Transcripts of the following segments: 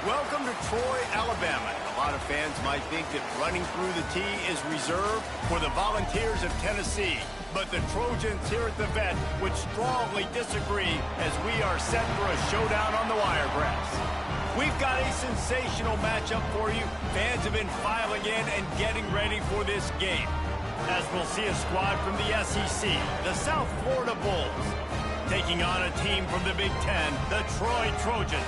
Welcome to Troy, Alabama. A lot of fans might think that running through the tee is reserved for the Volunteers of Tennessee. But the Trojans here at the Vet would strongly disagree as we are set for a showdown on the Wiregrass. We've got a sensational matchup for you. Fans have been filing in and getting ready for this game. As we'll see a squad from the SEC, the South Florida Bulls, taking on a team from the Big Ten, the Troy Trojans.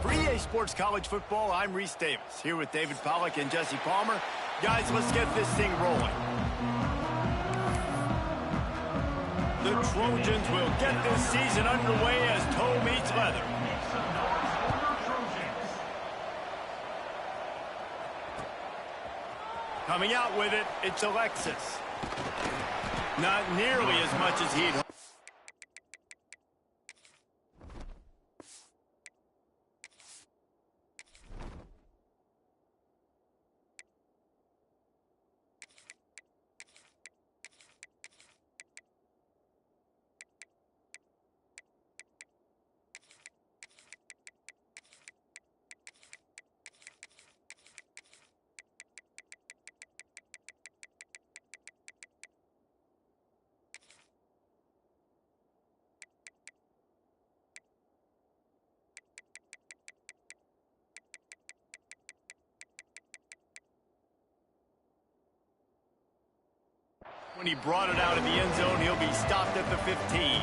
For EA Sports College Football, I'm Reese Davis, here with David Pollack and Jesse Palmer. Guys, let's get this thing rolling. The Trojans will get this season underway as toe meets leather. Coming out with it, it's Alexis. Not nearly as much as he'd hoped. When he brought it out of the end zone, he'll be stopped at the 15.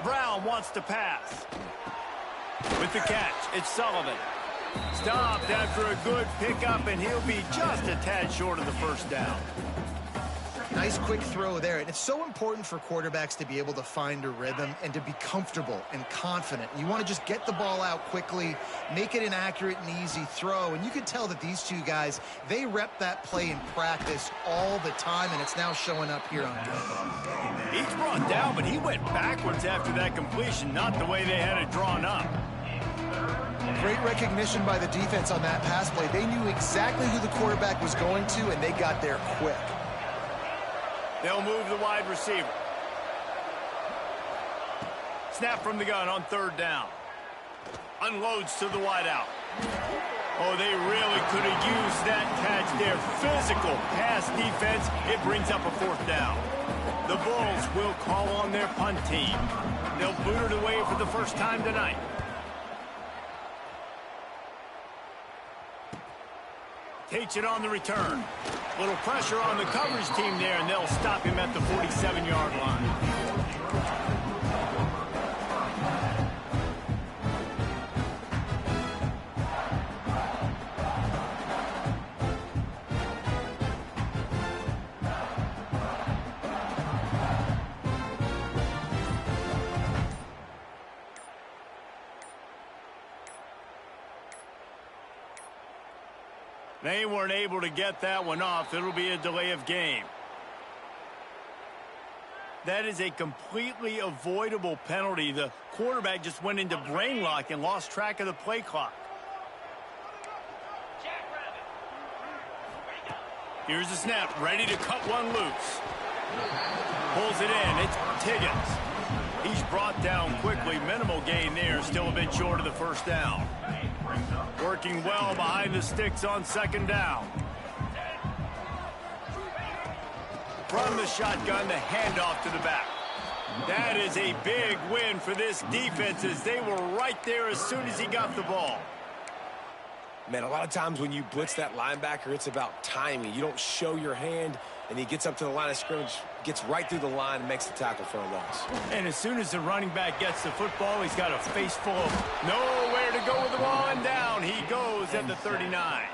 Brown wants to pass. With the catch, it's Sullivan. Stopped after a good pickup, and he'll be just a tad short of the first down. Nice quick throw there. And it's so important for quarterbacks to be able to find a rhythm and to be comfortable and confident. You want to just get the ball out quickly, make it an accurate and easy throw. And you can tell that these two guys, they rep that play in practice all the time, and it's now showing up here on game. He's brought down, but he went backwards after that completion, not the way they had it drawn up. Great recognition by the defense on that pass play. They knew exactly who the quarterback was going to, and they got there quick. They'll move the wide receiver. Snap from the gun on third down. Unloads to the wideout. Oh, they really could have used that catch there. Physical pass defense. It brings up a fourth down. The Bulls will call on their punt team. They'll boot it away for the first time tonight. Takes it on the return. Little pressure on the coverage team there, and they'll stop him at the 47-yard line. They weren't able to get that one off. It'll be a delay of game. That is a completely avoidable penalty. The quarterback just went into brain lock and lost track of the play clock. Here's the snap, ready to cut one loose. Pulls it in, it's Tiggins. He's brought down quickly, minimal gain there, still a bit short of the first down. Working well behind the sticks on second down. From the shotgun, the handoff to the back. That is a big win for this defense as they were right there as soon as he got the ball. Man, a lot of times when you blitz that linebacker, it's about timing. You don't show your hand, and he gets up to the line of scrimmage, gets right through the line, and makes the tackle for a loss. And as soon as the running back gets the football, he's got a face full of nowhere to go with the ball, and down he goes at the 39.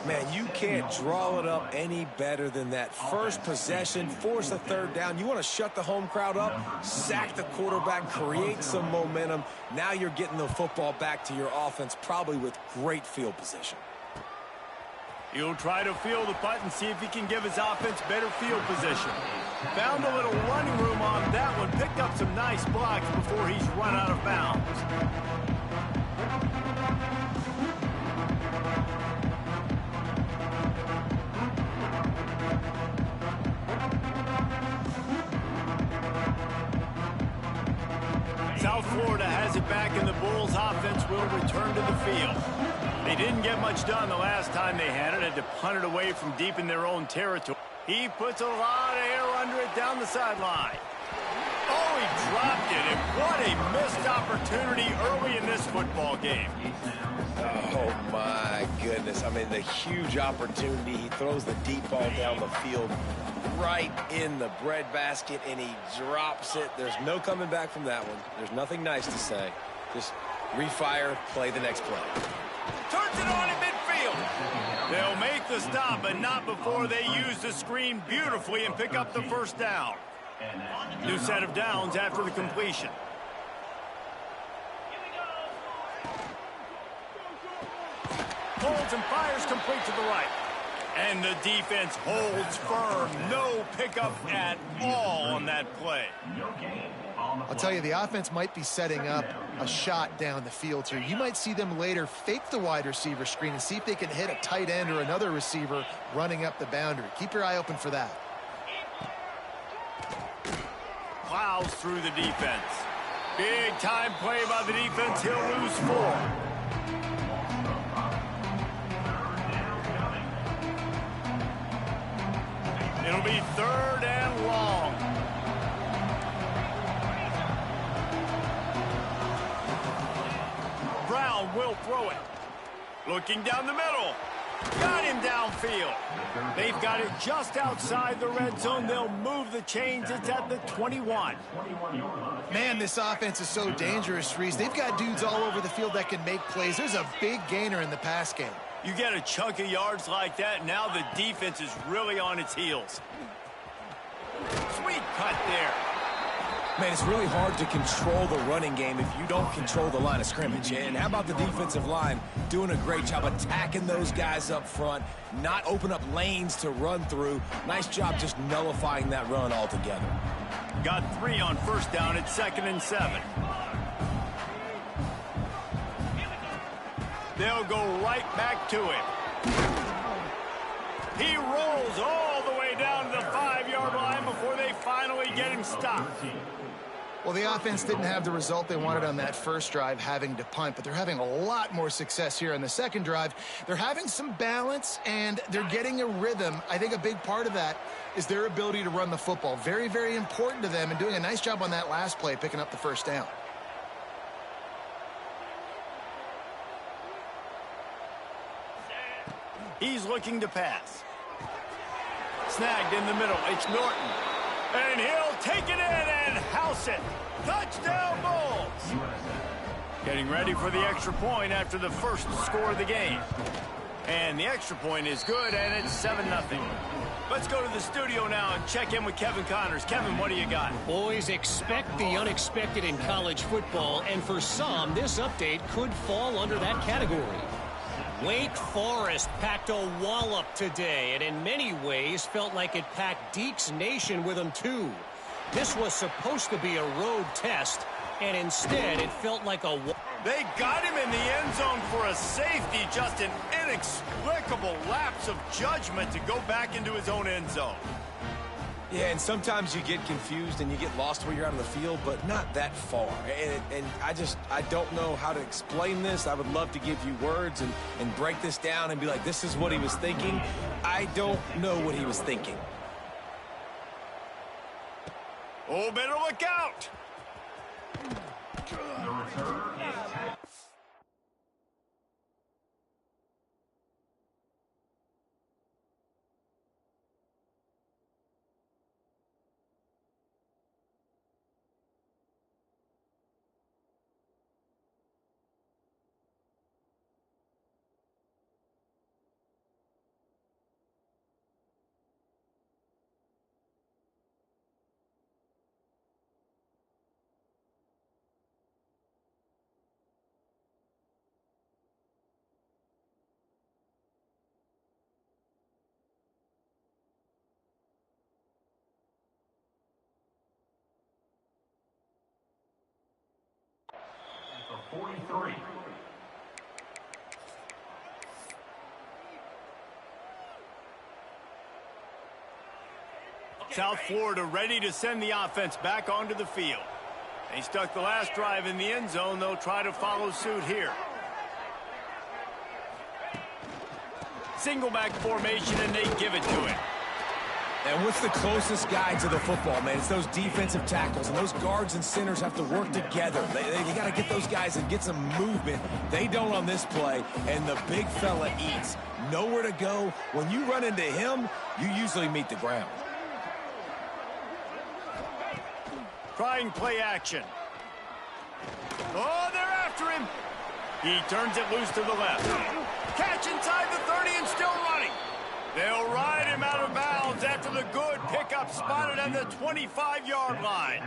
Man, you can't draw it up any better than that. First possession, force a third down. You want to shut the home crowd up, sack the quarterback, create some momentum. Now you're getting the football back to your offense, probably with great field position. He'll try to field the punt and see if he can give his offense better field position. Found a little running room on that picked up some nice blocks before he's run out of bounds. South Florida has it back, and the Bulls offense will return to the field. They didn't get much done the last time they had it to punt it away from deep in their own territory. He puts a lot of air under it down the sideline. Oh, he dropped it, and what a missed opportunity early in this football game. Oh, my goodness. I mean, the huge opportunity. He throws the deep ball down the field right in the breadbasket, and he drops it. There's no coming back from that one. There's nothing nice to say. Just refire, play the next play. Turns it on in midfield. They'll make the stop, but not before they use the screen beautifully and pick up the first down. New set of downs after the completion. Holds and fires complete to the right. And the defense holds firm. No pickup at all on that play. I'll tell you, the offense might be setting up a shot down the field here. You might see them later fake the wide receiver screen and see if they can hit a tight end or another receiver running up the boundary. Keep your eye open for that. Plows through the defense. Big time play by the defense. He'll lose 4. It'll be 3rd and long. Brown will throw it. Looking down the middle. Got him downfield. They've got it just outside the red zone. They'll move the chains. It's at the 21. Man, this offense is so dangerous, Reese. They've got dudes all over the field that can make plays. There's a big gainer in the pass game. You get a chunk of yards like that, now the defense is really on its heels. Sweet cut there. Man, it's really hard to control the running game if you don't control the line of scrimmage. And how about the defensive line doing a great job attacking those guys up front, not open up lanes to run through. Nice job just nullifying that run altogether. Got 3 on first down at 2nd and 7. They'll go right back to him. He rolls all the way down to the 5-yard line before they finally get him stopped. Well, the offense didn't have the result they wanted on that first drive, having to punt, but they're having a lot more success here on the second drive. They're having some balance, and they're getting a rhythm. I think a big part of that is their ability to run the football. Very, very important to them, and doing a nice job on that last play, picking up the first down. He's looking to pass. Snagged in the middle. It's Norton. And he'll take it in and house it. Touchdown, Bulls. Getting ready for the extra point after the first score of the game. And the extra point is good, and it's 7-0. Let's go to the studio now and check in with Kevin Connors. Kevin, what do you got? Boys, expect the unexpected in college football, and for some, this update could fall under that category. Wake Forest packed a wallop today, and in many ways felt like it packed Deke's Nation with them too. This was supposed to be a road test, and instead it felt like a... They got him in the end zone for a safety, just an inexplicable lapse of judgment to go back into his own end zone. Yeah, and sometimes you get confused and you get lost where you're out of the field, but not that far. And I don't know how to explain this. I would love to give you words and break this down and be like, this is what he was thinking. I don't know what he was thinking. Oh, better look out! 43. South Florida ready to send the offense back onto the field. They stuck the last drive in the end zone. They'll try to follow suit here. Single back formation, and they give it to him. And what's the closest guy to the football, man? It's those defensive tackles, and those guards and centers have to work together. They got to get those guys and get some movement. They don't on this play, and the big fella eats. Nowhere to go. When you run into him, you usually meet the ground. Trying play action. Oh, they're after him. He turns it loose to the left. Catch inside the 30 and still running. They'll ride him out of bounds after the good pickup spotted on the 25-yard line.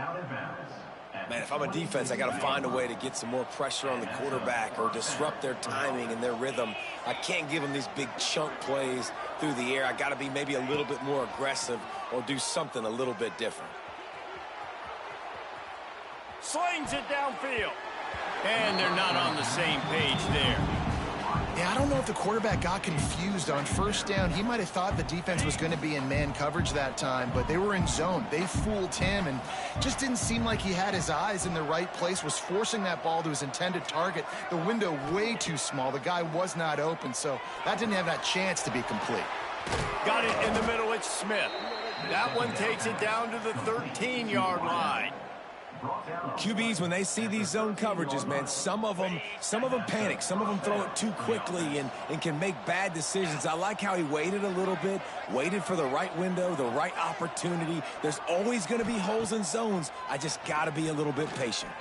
Man, if I'm a defense, I got to find a way to get some more pressure on the quarterback or disrupt their timing and their rhythm. I can't give them these big chunk plays through the air. I got to be maybe a little bit more aggressive or do something a little bit different. Slings it downfield. And they're not on the same page there. Yeah, I don't know if the quarterback got confused on first down. He might have thought the defense was going to be in man coverage that time, but they were in zone. They fooled him and just didn't seem like he had his eyes in the right place, was forcing that ball to his intended target. The window way too small. The guy was not open, so that didn't have that chance to be complete. Got it in the middle. It's Smith. That one takes it down to the 13-yard line. QBs, when they see these zone coverages, man, some of them panic. Some of them throw it too quickly and can make bad decisions. I like how he waited a little bit, waited for the right window, the right opportunity. There's always going to be holes in zones. I just got to be a little bit patient.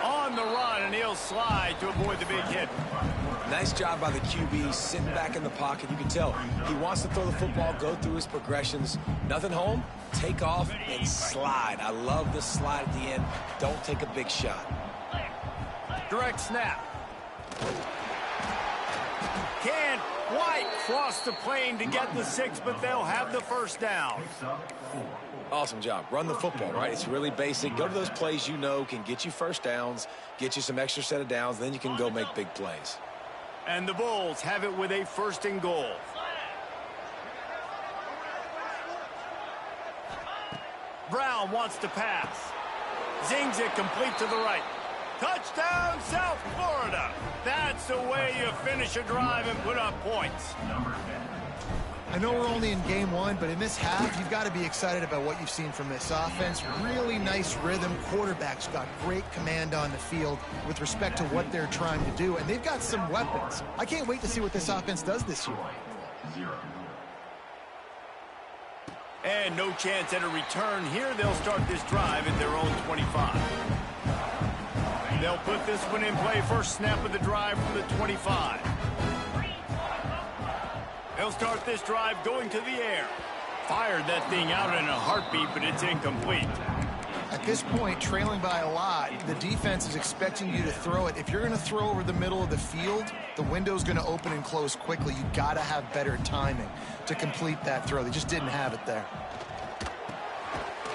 On the run, and he'll slide to avoid the big hit. Nice job by the QB, sitting back in the pocket. You can tell he wants to throw the football, go through his progressions. Nothing home, take off, and slide. I love the slide at the end. Don't take a big shot. Direct snap. Can't quite cross the plane to get the 6, but they'll have the first down. Awesome job. Run the football, right? It's really basic. Go to those plays you know can get you first downs, get you some extra set of downs, then you can go make big plays. And the Bulls have it with a 1st and goal. Brown wants to pass. Zings it complete to the right. Touchdown, South Florida. That's the way you finish a drive and put up points. I know we're only in game one, but in this half, you've got to be excited about what you've seen from this offense. Really nice rhythm. Quarterback's got great command on the field with respect to what they're trying to do, and they've got some weapons. I can't wait to see what this offense does this year. And no chance at a return here. They'll start this drive at their own 25. They'll put this one in play. First snap of the drive from the 25. They'll start this drive going to the air. Fired that thing out in a heartbeat, but it's incomplete. At this point, trailing by a lot, the defense is expecting you to throw it. If you're going to throw over the middle of the field, the window's going to open and close quickly. You've got to have better timing to complete that throw. They just didn't have it there.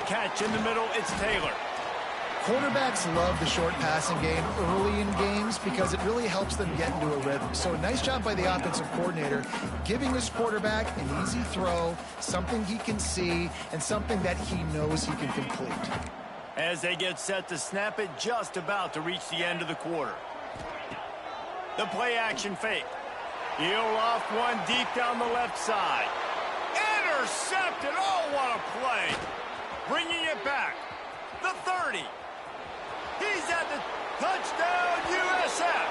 Catch in the middle, it's Taylor. Quarterbacks love the short passing game early in games because it really helps them get into a rhythm. So nice job by the offensive coordinator, giving his quarterback an easy throw, something he can see, and something that he knows he can complete. As they get set to snap it, just about to reach the end of the quarter. The play action fake. He'll off one deep down the left side. Intercepted. Oh, what a play. Bringing it back. The 30. He's at the touchdown, USF.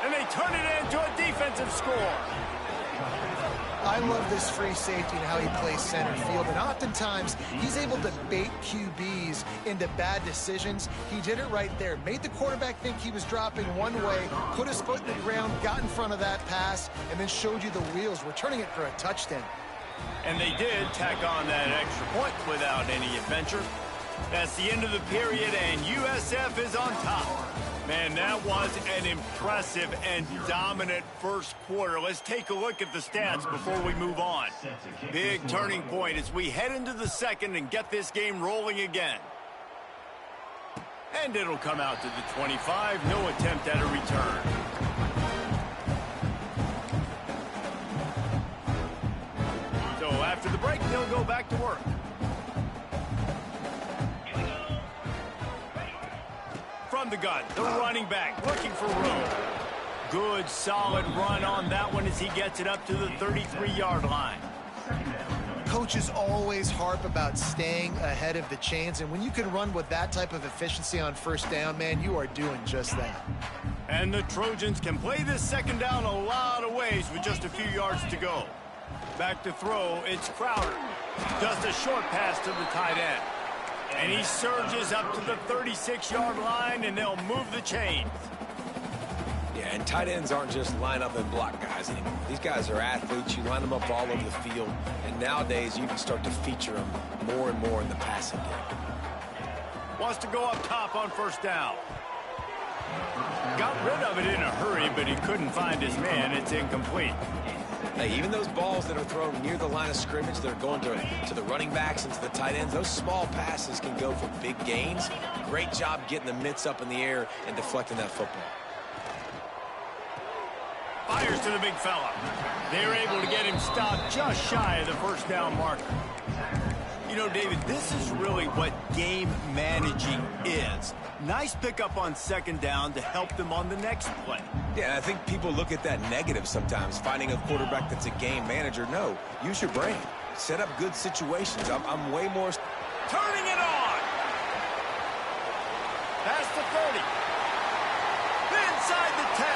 And they turn it into a defensive score. I love this free safety and how he plays center field. And oftentimes, he's able to bait QBs into bad decisions. He did it right there. Made the quarterback think he was dropping one way, put his foot in the ground, got in front of that pass, and then showed you the wheels, returning it for a touchdown. And they did tack on that extra point without any adventure. That's the end of the period, and USF is on top. Man, that was an impressive and dominant first quarter. Let's take a look at the stats before we move on. Big turning point as we head into the second and get this game rolling again. And it'll come out to the 25. No attempt at a return. So after the break, they'll go back to work. From the gun, the running back looking for room. Good, solid run on that one as he gets it up to the 33-yard line. Coaches always harp about staying ahead of the chains, and when you can run with that type of efficiency on first down, man, you are doing just that. And the Trojans can play this second down a lot of ways with just a few yards to go. Back to throw, it's Crowder. Just a short pass to the tight end. And he surges up to the 36-yard line, and they'll move the chains. Yeah, and tight ends aren't just line up and block guys anymore. These guys are athletes. You line them up all over the field. And nowadays, you can start to feature them more and more in the passing game. Wants to go up top on first down. Got rid of it in a hurry, but he couldn't find his man. It's incomplete. Hey, even those balls that are thrown near the line of scrimmage that are going to the running backs and to the tight ends, those small passes can go for big gains. Great job getting the mitts up in the air and deflecting that football. Fires to the big fella. They're able to get him stopped just shy of the first down marker. You know, David, this is really what game managing is. Nice pickup on second down to help them on the next play. Yeah, I think people look at that negative sometimes, finding a quarterback that's a game manager. No, use your brain. Set up good situations. I'm way more... Turning it on! Past the 30. Inside the 10.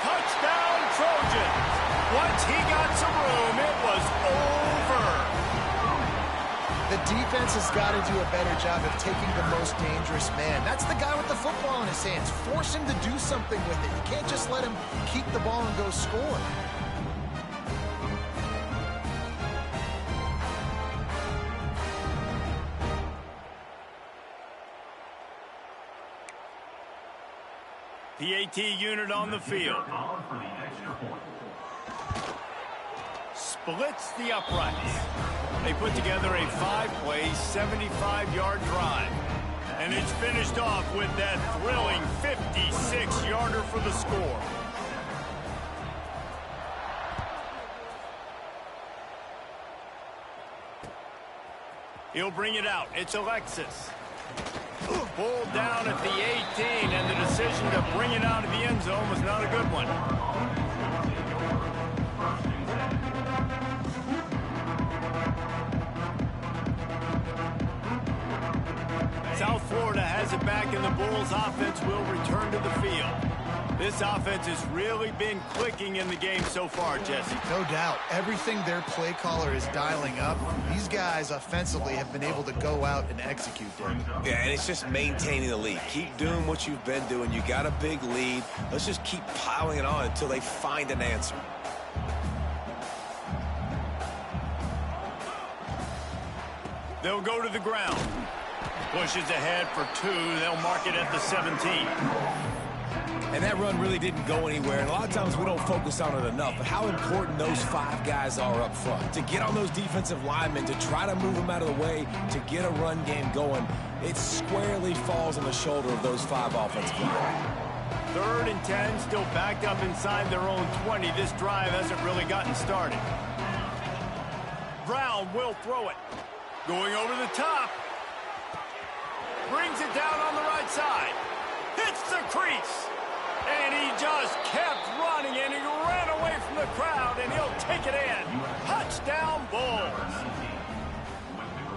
Touchdown, Trojans. Once he got some room, it was over. The defense has got to do a better job of taking the most dangerous man. That's the guy with the football in his hands. Force him to do something with it. You can't just let him keep the ball and go score. PAT unit on the field. Splits the uprights. They put together a 5-play, 75-yard drive. And it's finished off with that thrilling 56-yarder for the score. He'll bring it out. It's Alexis. Pulled down at the 18, and the decision to bring it out of the end zone was not a good one. South Florida has it back, and the Bulls offense will return to the field. This offense has really been clicking in the game so far, Jesse. No doubt. Everything their play caller is dialing up, these guys offensively have been able to go out and execute them. Yeah, and it's just maintaining the lead. Keep doing what you've been doing. You got a big lead. Let's just keep piling it on until they find an answer. They'll go to the ground. Pushes ahead for 2. They'll mark it at the 17. And that run really didn't go anywhere. And a lot of times we don't focus on it enough. But how important those 5 guys are up front. To get on those defensive linemen, to try to move them out of the way, to get a run game going, it squarely falls on the shoulder of those 5 offensive linemen. 3rd and 10, still backed up inside their own 20. This drive hasn't really gotten started. Brown will throw it. Going over the top. Brings it down on the right side. Hits the crease. And he just kept running, and he ran away from the crowd, and he'll take it in. Touchdown, Bulls.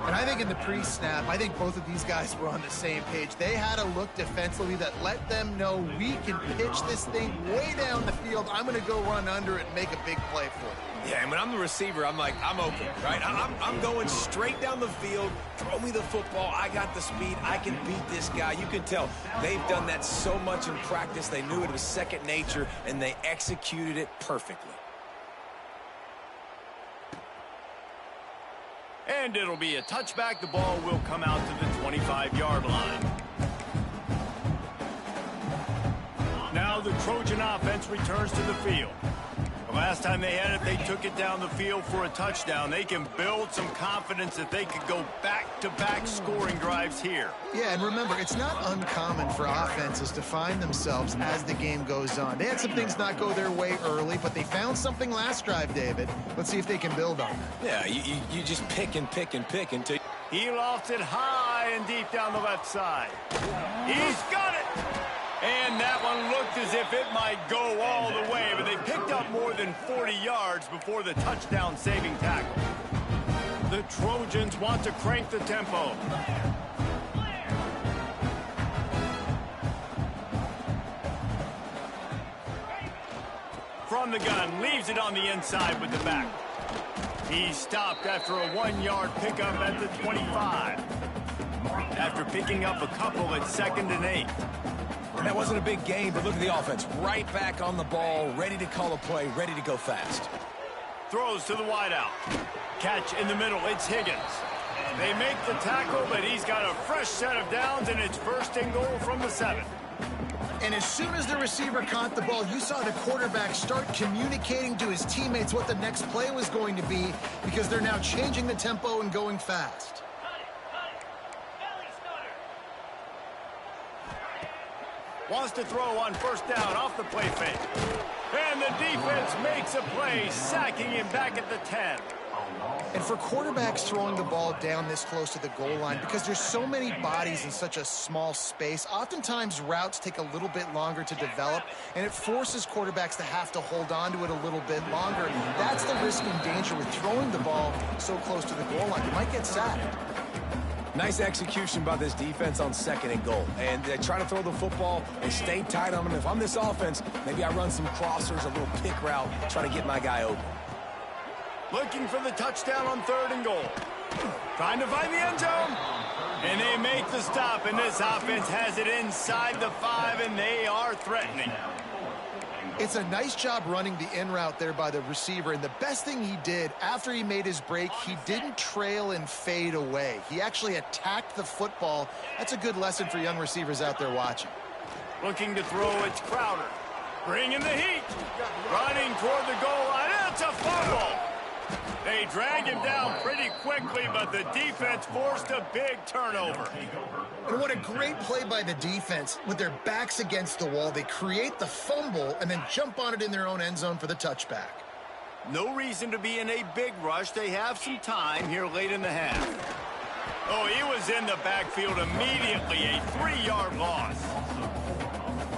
And I think in the pre-snap, I think both of these guys were on the same page. They had a look defensively that let them know we can pitch this thing way down the field. I'm going to go run under it and make a big play for it. Yeah, and when I'm the receiver, I'm like, I'm open, right? I'm going straight down the field. Throw me the football. I got the speed. I can beat this guy. You can tell they've done that so much in practice. They knew it was second nature, and they executed it perfectly. And it'll be a touchback. The ball will come out to the 25-yard line. Now the Trojan offense returns to the field. Last time they had it, they took it down the field for a touchdown. They can build some confidence that they could go back-to-back scoring drives here. Yeah, and remember, it's not uncommon for offenses to find themselves as the game goes on. They had some things not go their way early, but they found something last drive, David. Let's see if they can build on that. Yeah, you just pick and pick and pick until... He lofts it high and deep down the left side. He's got it! And that one looked as if it might go all the way, but they picked up more than 40 yards before the touchdown-saving tackle. The Trojans want to crank the tempo. From the gun, leaves it on the inside with the back. He stopped after a 1-yard pickup at the 25. After picking up a couple at 2nd and 8. That wasn't a big game, but look at the offense. Right back on the ball, ready to call a play, ready to go fast. Throws to the wideout. Catch in the middle, it's Higgins. They make the tackle, but he's got a fresh set of downs, and it's 1st and goal from the 7. And as soon as the receiver caught the ball, you saw the quarterback start communicating to his teammates what the next play was going to be, because they're now changing the tempo and going fast. Wants to throw on 1st down off the play fake. And the defense makes a play, sacking him back at the 10. And for quarterbacks throwing the ball down this close to the goal line, because there's so many bodies in such a small space, oftentimes routes take a little bit longer to develop, and it forces quarterbacks to have to hold on to it a little bit longer. That's the risk and danger with throwing the ball so close to the goal line. You might get sacked. Nice execution by this defense on 2nd and goal. And they try to throw the football. They stay tight on them. If I'm this offense, maybe I run some crossers, a little pick route, try to get my guy open. Looking for the touchdown on 3rd and goal. Trying to find the end zone. And they make the stop, and this offense has it inside the 5, and they are threatening. It's a nice job running the in route there by the receiver, and the best thing he did after he made his break, he didn't trail and fade away. He actually attacked the football. That's a good lesson for young receivers out there watching. Looking to throw, it's Crowder. Bringing the heat. Running toward the goal line. It's a fumble. They drag him down pretty quickly, but the defense forced a big turnover. And what a great play by the defense. With their backs against the wall, they create the fumble and then jump on it in their own end zone for the touchback. No reason to be in a big rush. They have some time here late in the half. Oh, he was in the backfield immediately. A 3-yard loss.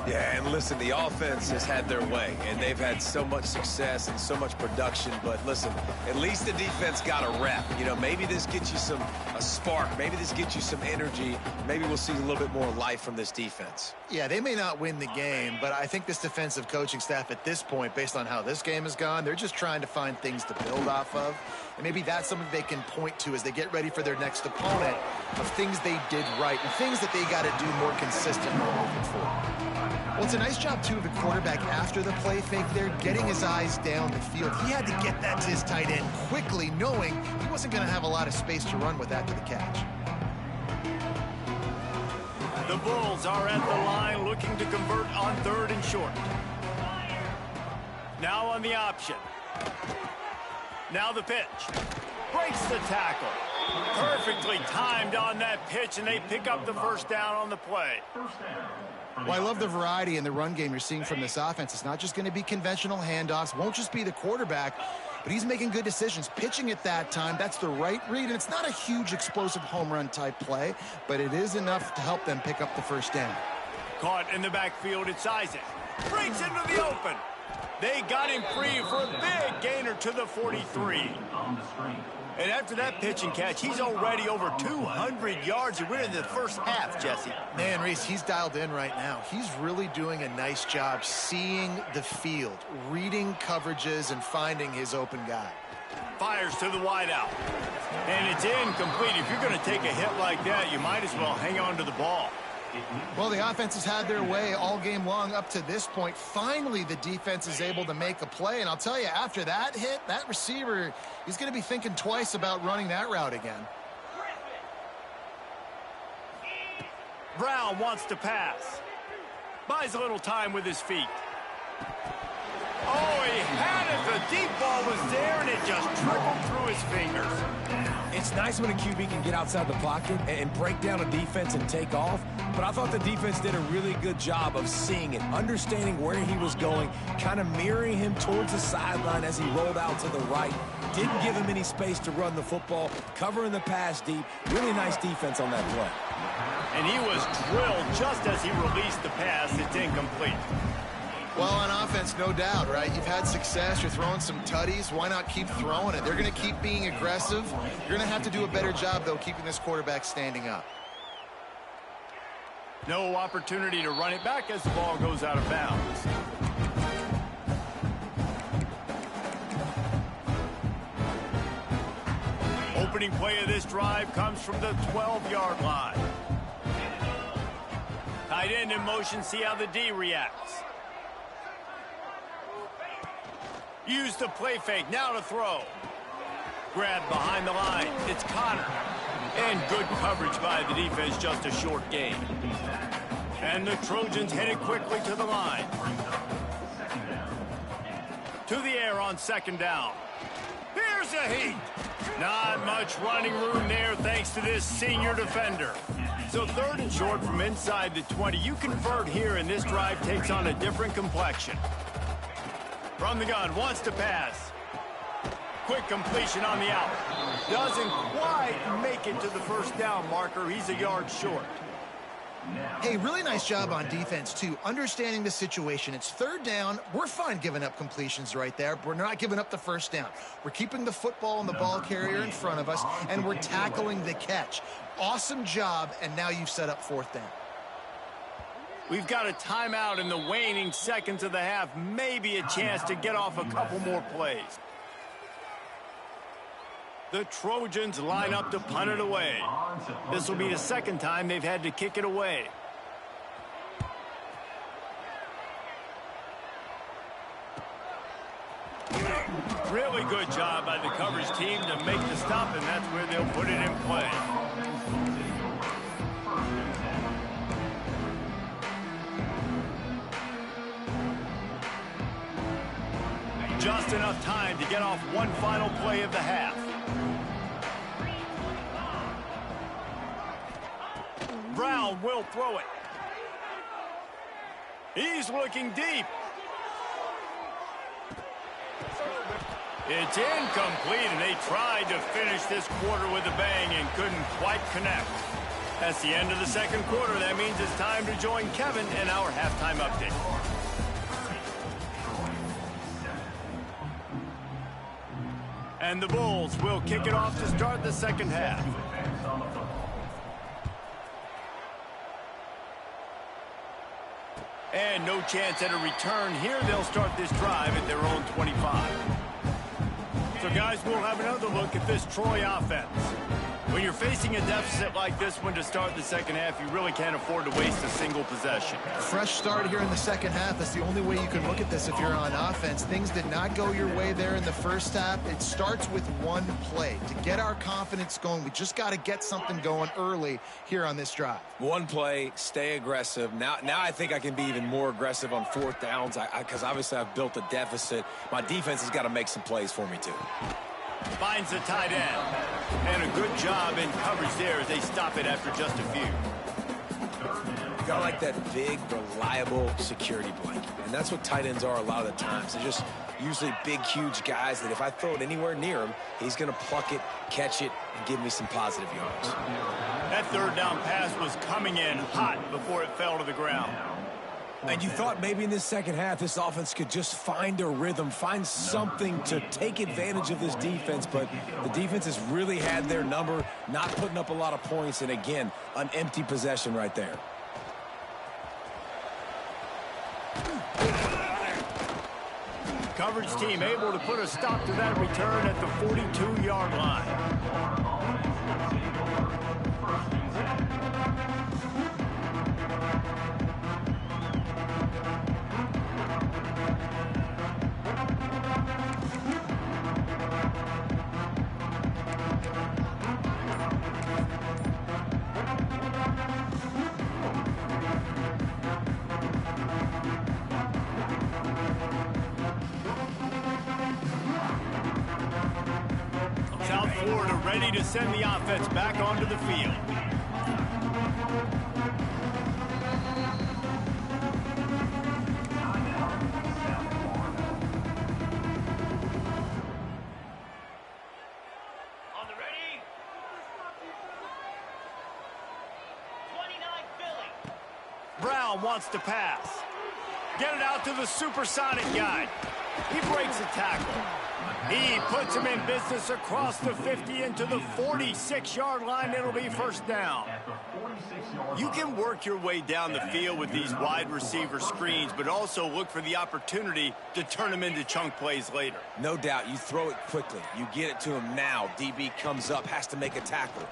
Yeah, and listen, the offense has had their way, and they've had so much success and so much production. But listen, at least the defense got a rep. You know, maybe this gets you a spark. Maybe this gets you some energy. Maybe we'll see a little bit more life from this defense. Yeah, they may not win the game, but I think this defensive coaching staff at this point, based on how this game has gone, they're just trying to find things to build off of. And maybe that's something they can point to as they get ready for their next opponent, of things they did right and things that they got to do more consistently moving forward. Well, it's a nice job, too, of the quarterback after the play fake there, getting his eyes down the field. He had to get that to his tight end quickly, knowing he wasn't going to have a lot of space to run with after the catch. The Bulls are at the line looking to convert on 3rd and short. Now on the option. Now the pitch. Breaks the tackle. Perfectly timed on that pitch, and they pick up the 1st down on the play. Well, I love the variety in the run game you're seeing from this offense. It's not just going to be conventional handoffs. Won't just be the quarterback, but he's making good decisions. Pitching at that time, that's the right read, and it's not a huge explosive home run type play, but it is enough to help them pick up the 1st down. Caught in the backfield, it's Isaac. Breaks into the open. They got him free for a big gainer to the 43. And after that pitch and catch, he's already over 200 yards, and we're in the 1st half, Jesse. Man, Reese, he's dialed in right now. He's really doing a nice job seeing the field, reading coverages, and finding his open guy. Fires to the wideout. And it's incomplete. If you're going to take a hit like that, you might as well hang on to the ball. Well, the offense has had their way all game long up to this point. Finally, the defense is able to make a play. And I'll tell you, after that hit, that receiver, he's going to be thinking twice about running that route again. Brown wants to pass. Buys a little time with his feet. Oh, he had it. The deep ball was there, and it just trickled through his fingers. It's nice when a QB can get outside the pocket and break down a defense and take off, but I thought the defense did a really good job of seeing it, understanding where he was going, kind of mirroring him towards the sideline as he rolled out to the right. Didn't give him any space to run the football, covering the pass deep. Really nice defense on that play. And he was drilled just as he released the pass. It's incomplete. Well, on offense, no doubt, right? You've had success. You're throwing some tutties. Why not keep throwing it? They're going to keep being aggressive. You're going to have to do a better job, though, keeping this quarterback standing up. No opportunity to run it back as the ball goes out of bounds. Opening play of this drive comes from the 12-yard line. Tight end in motion, see how the D reacts. Use the play fake, now to throw. Grab behind the line, it's Connor. And good coverage by the defense, just a short gain. And the Trojans headed quickly to the line. To the air on second down. Here's a heat. Not much running room there thanks to this senior defender. So third and short from inside the 20. You convert here and this drive takes on a different complexion. From the gun, wants to pass. Quick completion on the out. Doesn't quite make it to the first down marker. He's a yard short. Hey, really nice job on defense, too. Understanding the situation. It's third down. We're fine giving up completions right there. We're not giving up the first down. We're keeping the football and the ball carrier in front of us, and we're tackling the catch. Awesome job, and now you've set up fourth down. We've got a timeout in the waning seconds of the half. Maybe a chance to get off a couple more plays. The Trojans line up to punt it away. This will be the second time they've had to kick it away. Really good job by the coverage team to make the stop, and that's where they'll put it in play. Just enough time to get off one final play of the half. Brown will throw it. He's looking deep. It's incomplete, and they tried to finish this quarter with a bang and couldn't quite connect. That's the end of the second quarter. That means it's time to join Kevin in our halftime update. And the Bulls will kick it off to start the second half. And no chance at a return here. They'll start this drive at their own 25. So, guys, we'll have another look at this Troy offense. When you're facing a deficit like this one to start the second half, you really can't afford to waste a single possession. Fresh start here in the second half. That's the only way you can look at this if you're on offense. Things did not go your way there in the first half. It starts with one play. To get our confidence going, we just got to get something going early here on this drive. One play, stay aggressive. Now I think I can be even more aggressive on fourth downs because obviously I've built a deficit. My defense has got to make some plays for me too. Finds the tight end. And a good job in coverage there as they stop it after just a few. You got like that big, reliable security blanket. And that's what tight ends are a lot of the times. They're just usually big, huge guys that if I throw it anywhere near him, he's going to pluck it, catch it, and give me some positive yards. That third down pass was coming in hot before it fell to the ground. And you thought maybe in this second half this offense could just find a rhythm, find something to take advantage of this defense, but the defense has really had their number, not putting up a lot of points, and again, an empty possession right there. Coverage team able to put a stop to that return at the 42-yard line. Stewart are ready to send the offense back onto the field. On the ready. 29 Philly. Brown wants to pass. Get it out to the supersonic guy. He breaks a tackle. He puts him in business across the 50 into the 46-yard line. It'll be first down. You can work your way down the field with these wide receiver screens, but also look for the opportunity to turn them into chunk plays later. No doubt, you throw it quickly. You get it to him now. DB comes up, has to make a tackle.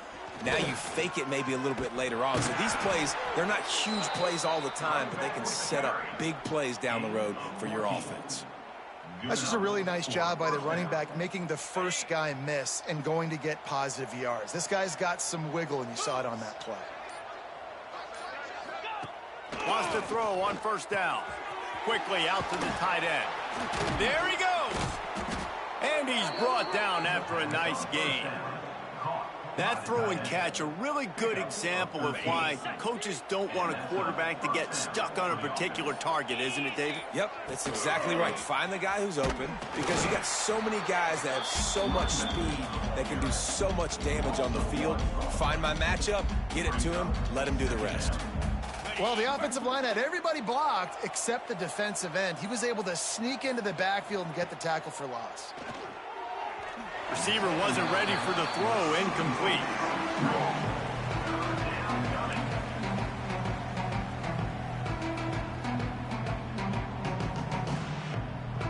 Now you fake it maybe a little bit later on. So these plays, they're not huge plays all the time, but they can set up big plays down the road for your offense. That's just a really nice job by the running back, making the first guy miss and going to get positive yards. This guy's got some wiggle, and you saw it on that play. Wants to throw on first down. Quickly out to the tight end. There he goes. And he's brought down after a nice gain. That throw and catch, a really good example of why coaches don't want a quarterback to get stuck on a particular target, isn't it, David? Yep, that's exactly right. Find the guy who's open, because you got so many guys that have so much speed that can do so much damage on the field. Find my matchup, get it to him, let him do the rest. Well, the offensive line had everybody blocked except the defensive end. He was able to sneak into the backfield and get the tackle for loss. Receiver wasn't ready for the throw, incomplete.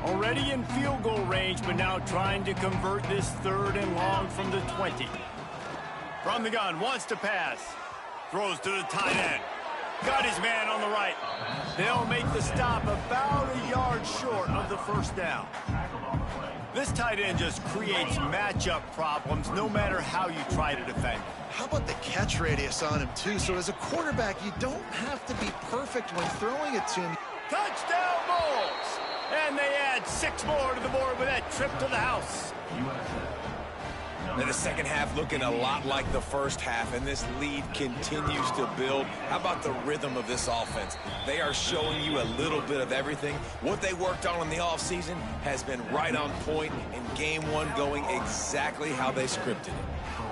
Already in field goal range, but now trying to convert this 3rd and long from the 20. From the gun, wants to pass. Throws to the tight end. Got his man on the right. They'll make the stop about a yard short of the first down. This tight end just creates matchup problems no matter how you try to defend. How about the catch radius on him, too? So as a quarterback, you don't have to be perfect when throwing it to him. Touchdown Bulls! And they add 6 more to the board with that trip to the house. And the second half looking a lot like the first half, and this lead continues to build. How about the rhythm of this offense? They are showing you a little bit of everything. What they worked on in the offseason has been right on point, and game one going exactly how they scripted it.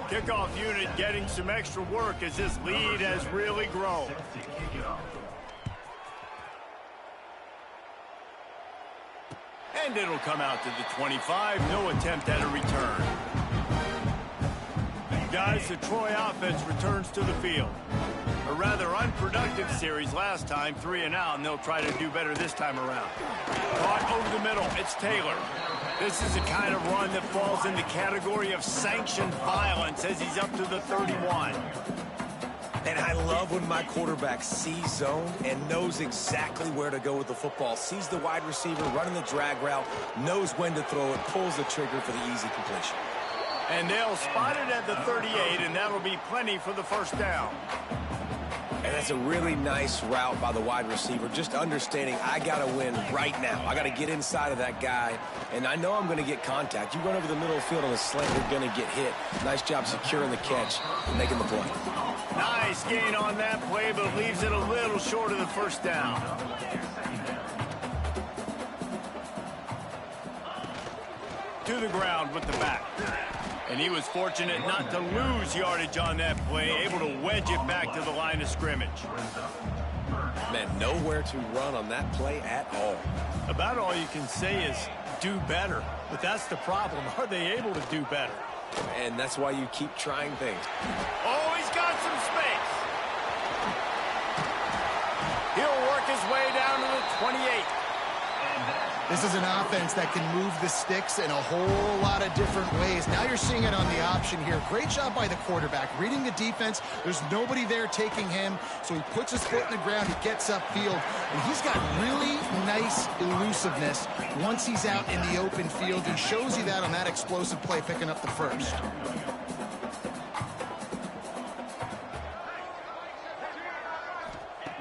Kickoff unit getting some extra work as this lead has really grown. And it'll come out to the 25. No attempt at a return. Guys, the Troy offense returns to the field. A rather unproductive series last time, 3 and out, and they'll try to do better this time around. Caught over the middle, it's Taylor. This is the kind of run that falls in the category of sanctioned violence as he's up to the 31. And I love when my quarterback sees zone and knows exactly where to go with the football. Sees the wide receiver running the drag route, knows when to throw it, pulls the trigger for the easy completion. And they'll spot it at the 38, and that'll be plenty for the first down. And that's a really nice route by the wide receiver, just understanding I got to win right now. I got to get inside of that guy, and I know I'm going to get contact. You run over the middle of the field on a slant, you're going to get hit. Nice job securing the catch and making the play. Nice gain on that play, but leaves it a little short of the first down. To the ground with the back. And he was fortunate not to lose yardage on that play, able to wedge it back to the line of scrimmage. Man, nowhere to run on that play at all. About all you can say is do better. But that's the problem. Are they able to do better? And that's why you keep trying things. Oh, he's got some space. He'll work his way down to the 28. This is an offense that can move the sticks in a whole lot of different ways. Now you're seeing it on the option here. Great job by the quarterback. Reading the defense, there's nobody there taking him, so he puts his foot in the ground, he gets upfield, and he's got really nice elusiveness once he's out in the open field. He shows you that on that explosive play, picking up the first.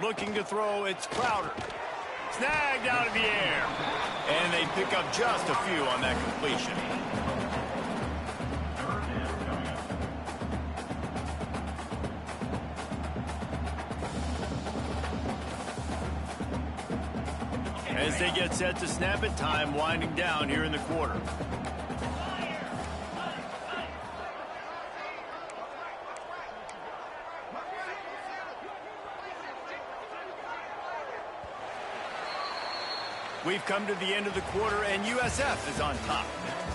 Looking to throw, it's Crowder. Snagged out of the air. And they pick up just a few on that completion. As they get set to snap it, time winding down here in the quarter. We've come to the end of the quarter, and USF is on top.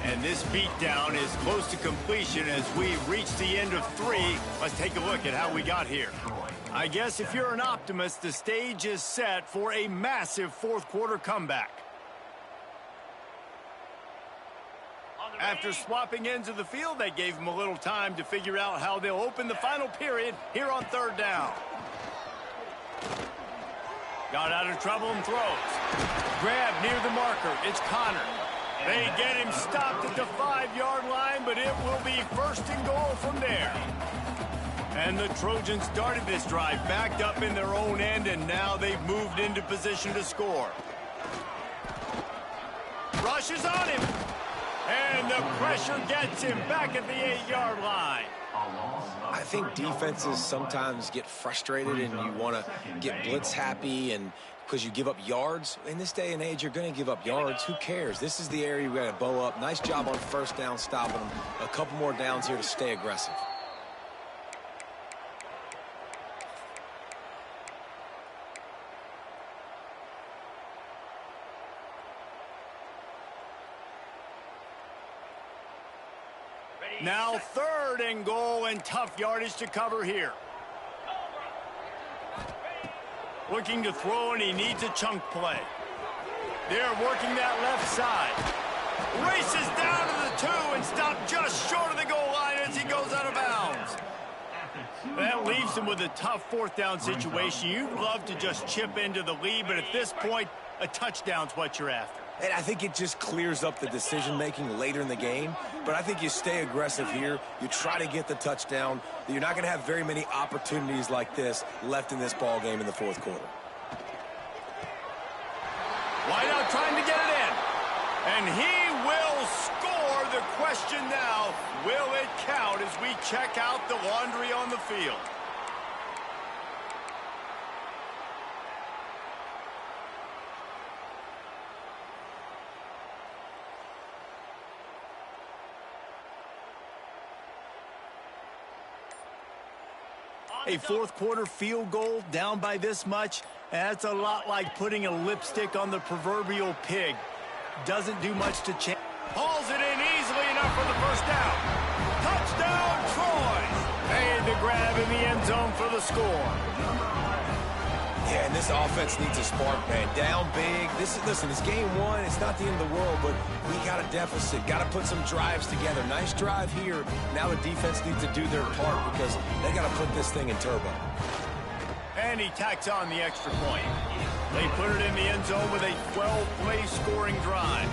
And this beatdown is close to completion as we reach the end of 3. Let's take a look at how we got here. I guess if you're an optimist, the stage is set for a massive fourth quarter comeback. After swapping ends of the field, they gave them a little time to figure out how they'll open the final period here on third down. Got out of trouble and throws. Grab near the marker. It's Connor. They get him stopped at the 5-yard line, but it will be first and goal from there. And the Trojans started this drive backed up in their own end, and now they've moved into position to score. Rushes on him. And the pressure gets him back at the 8-yard line. I think defenses sometimes get frustrated and you want to get blitz happy and because you give up yards. In this day and age, you're going to give up yards. Who cares? This is the area we got to bow up. Nice job on first down stopping them. A couple more downs here to stay aggressive. Now third and goal and tough yardage to cover here. Looking to throw, and he needs a chunk play. They're working that left side. Races down to the 2 and stopped just short of the goal line as he goes out of bounds. That leaves him with a tough fourth down situation. You'd love to just chip into the lead, but at this point, a touchdown's what you're after. And I think it just clears up the decision-making later in the game. But I think you stay aggressive here. You try to get the touchdown. You're not going to have very many opportunities like this left in this ball game in the fourth quarter. Why not trying to get it in? And he will score. The question now, will it count as we check out the laundry on the field? A fourth quarter field goal down by this much, that's a lot like putting a lipstick on the proverbial pig. Doesn't do much to change. Hauls it in easily enough for the first down. Touchdown, Troy! Made the grab in the end zone for the score. Yeah, and this offense needs a spark, man. Down big. Listen, it's game 1. It's not the end of the world, but we got a deficit. Got to put some drives together. Nice drive here. Now the defense needs to do their part because they got to put this thing in turbo. And he tacks on the extra point. They put it in the end zone with a 12-play scoring drive.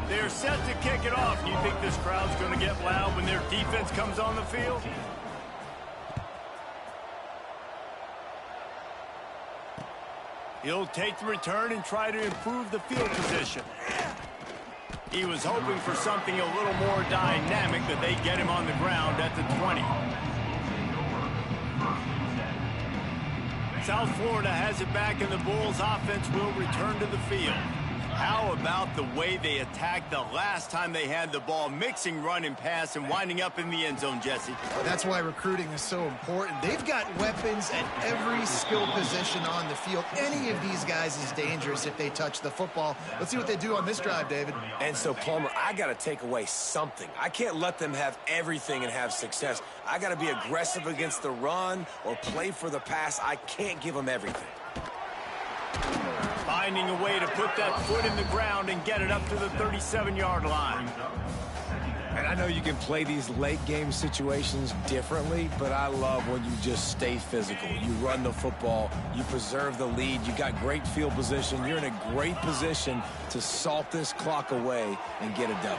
They're set to kick it off. Do you think this crowd's going to get loud when their defense comes on the field? He'll take the return and try to improve the field position. He was hoping for something a little more dynamic, but they get him on the ground at the 20. South Florida has it back, and the Bulls offense will return to the field. How about the way they attacked the last time they had the ball, mixing run and pass and winding up in the end zone, Jesse? That's why recruiting is so important. They've got weapons at every skill position on the field. Any of these guys is dangerous if they touch the football. Let's see what they do on this drive, David. And so, Palmer, I got to take away something. I can't let them have everything and have success. I got to be aggressive against the run or play for the pass. I can't give them everything. Finding a way to put that foot in the ground and get it up to the 37-yard line. And I know you can play these late game situations differently, but I love when you just stay physical. You run the football, you preserve the lead, you got great field position, you're in a great position to salt this clock away and get a W.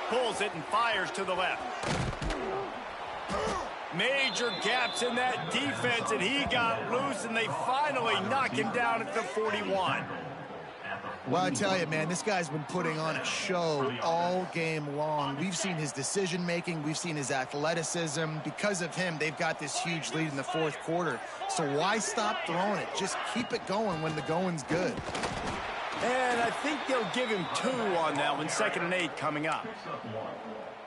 Pulls it and fires to the left. Major gaps in that defense, and he got loose, and they finally knock him down at the 41. Well, I tell you, man, this guy's been putting on a show all game long. We've seen his decision-making. We've seen his athleticism. Because of him, they've got this huge lead in the fourth quarter. So why stop throwing it? Just keep it going when the going's good. And I think they'll give him 2 on that one. 2nd and 8 coming up.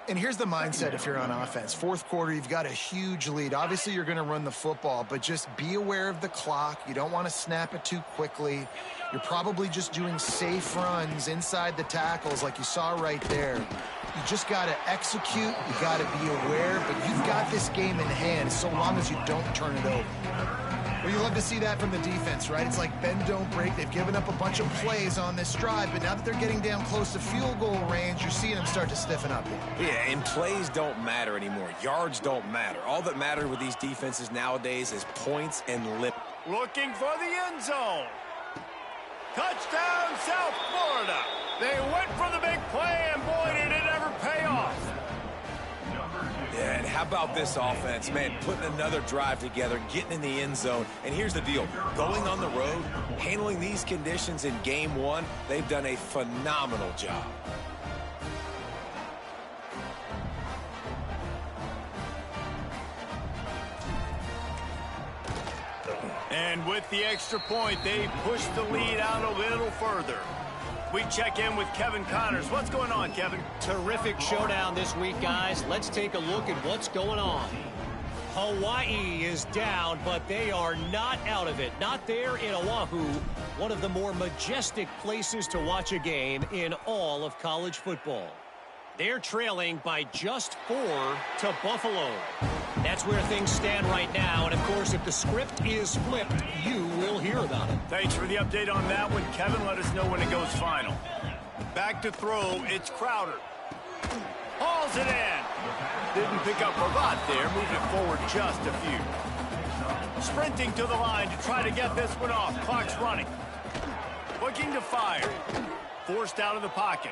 And here's the mindset if you're on offense. Fourth quarter, you've got a huge lead. Obviously, you're going to run the football, but just be aware of the clock. You don't want to snap it too quickly. You're probably just doing safe runs inside the tackles like you saw right there. You just got to execute. You got to be aware, but you've got this game in hand so long as you don't turn it over. Well, you love to see that from the defense, right? It's like bend, don't break. They've given up a bunch of plays on this drive, but now that they're getting down close to field goal range, you're seeing them start to stiffen up here. Yeah, and plays don't matter anymore. Yards don't matter. All that matters with these defenses nowadays is points and lip. Looking for the end zone. Touchdown, South Florida. They went for the big play, and boy, did it ever pay off. Yeah, and how about this offense, man, putting another drive together, getting in the end zone. And here's the deal. Going on the road, handling these conditions in game 1, they've done a phenomenal job. And with the extra point, they push the lead out a little further. We check in with Kevin Connors. What's going on, Kevin? Terrific showdown this week, guys. Let's take a look at what's going on. Hawaii is down, but they are not out of it. Not there in Oahu, one of the more majestic places to watch a game in all of college football. They're trailing by just 4 to Buffalo. That's where things stand right now, and of course, if the script is flipped, you will hear about it. Thanks for the update on that one, Kevin. Let us know when it goes final. Back to throw, it's Crowder. Hauls it in. Didn't pick up a lot there, moved it forward just a few. Sprinting to the line to try to get this one off. Clock's running. Looking to fire. Forced out of the pocket.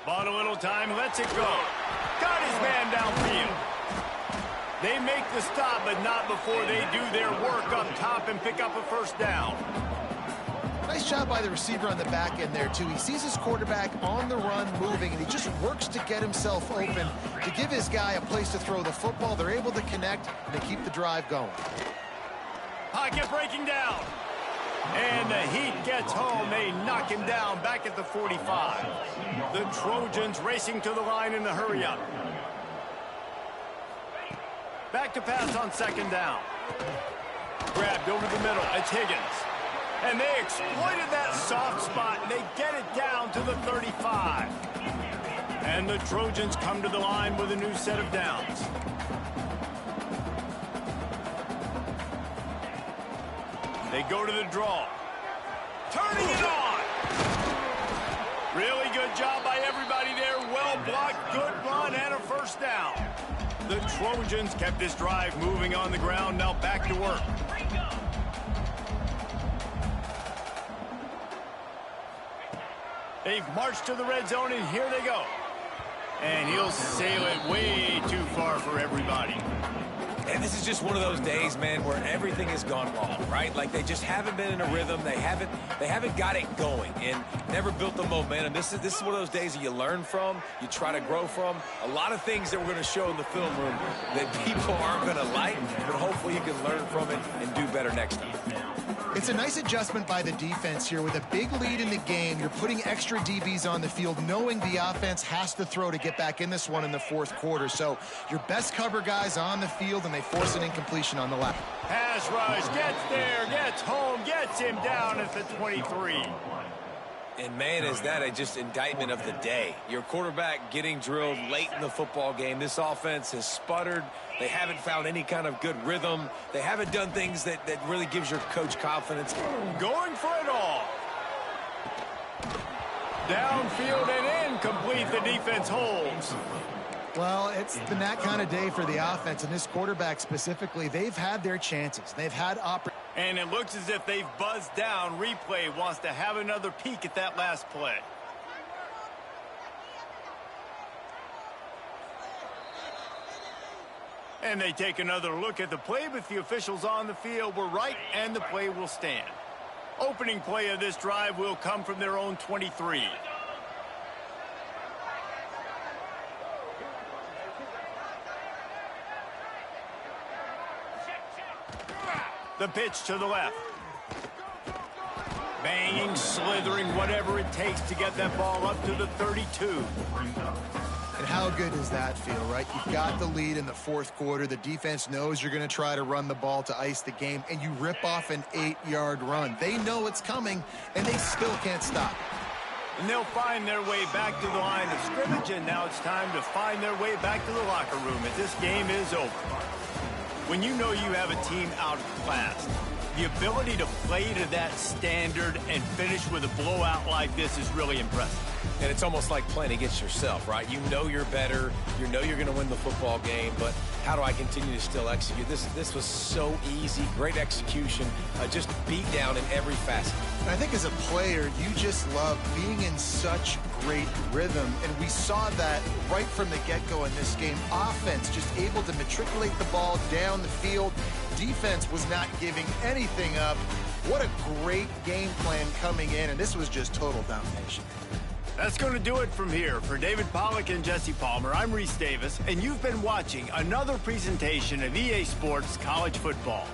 Bought a little time, lets it go. Got his man downfield. They make the stop, but not before they do their work up top and pick up a first down. Nice job by the receiver on the back end there, too. He sees his quarterback on the run moving, and he just works to get himself open to give his guy a place to throw the football. They're able to connect, and they keep the drive going. Pocket breaking down. And the Heat gets home. They knock him down back at the 45. The Trojans racing to the line in the hurry-up. Back to pass on 2nd down. Grabbed over the middle. It's Higgins. And they exploited that soft spot, and they get it down to the 35. And the Trojans come to the line with a new set of downs. They go to the draw. Turning it on. Really good job by everybody there. Well blocked, good run, and a first down. The Trojans kept this drive moving on the ground. Now back to work. They've marched to the red zone, and here they go. And he'll sail it way too far for everybody. And this is just one of those days, man, where everything has gone wrong, right? Like they just haven't been in a rhythm. They haven't got it going and never built the momentum. This is one of those days that you learn from, you try to grow from. A lot of things that we're going to show in the film room that people aren't going to like, but hopefully you can learn from it and do better next time. It's a nice adjustment by the defense here. With a big lead in the game, you're putting extra DBs on the field, knowing the offense has to throw to get back in this one in the fourth quarter. So your best cover guys on the field, and they force an incompletion on the left. Pass rush, gets there, gets home, gets him down at the 23. And, man, is that a just indictment of the day. Your quarterback getting drilled late in the football game. This offense has sputtered. They haven't found any kind of good rhythm. They haven't done things that really gives your coach confidence. Going for it all. Downfield and incomplete. The defense holds. Well, it's been that kind of day for the offense, and this quarterback specifically, they've had their chances. They've had opportunities. And it looks as if they've buzzed down. Replay wants to have another peek at that last play. And they take another look at the play, but the officials on the field were right, and the play will stand. Opening play of this drive will come from their own 23. The pitch to the left. Banging, slithering, whatever it takes to get that ball up to the 32. And how good does that feel, right? You've got the lead in the fourth quarter. The defense knows you're going to try to run the ball to ice the game, and you rip off an 8-yard run. They know it's coming, and they still can't stop. And they'll find their way back to the line of scrimmage, and now it's time to find their way back to the locker room as this game is over. When you know you have a team outclassed, the ability to play to that standard and finish with a blowout like this is really impressive. And it's almost like playing against yourself, right? You know you're better. You know you're going to win the football game, but how do I continue to still execute? This was so easy. Great execution. Just beat down in every facet. And I think as a player, you just love being in such great rhythm. And we saw that right from the get-go in this game. Offense just able to matriculate the ball down the field. Defense was not giving anything up. What a great game plan coming in, and this was just total domination. That's going to do it from here. For David Pollack and Jesse Palmer, I'm Reese Davis, and you've been watching another presentation of EA Sports College Football.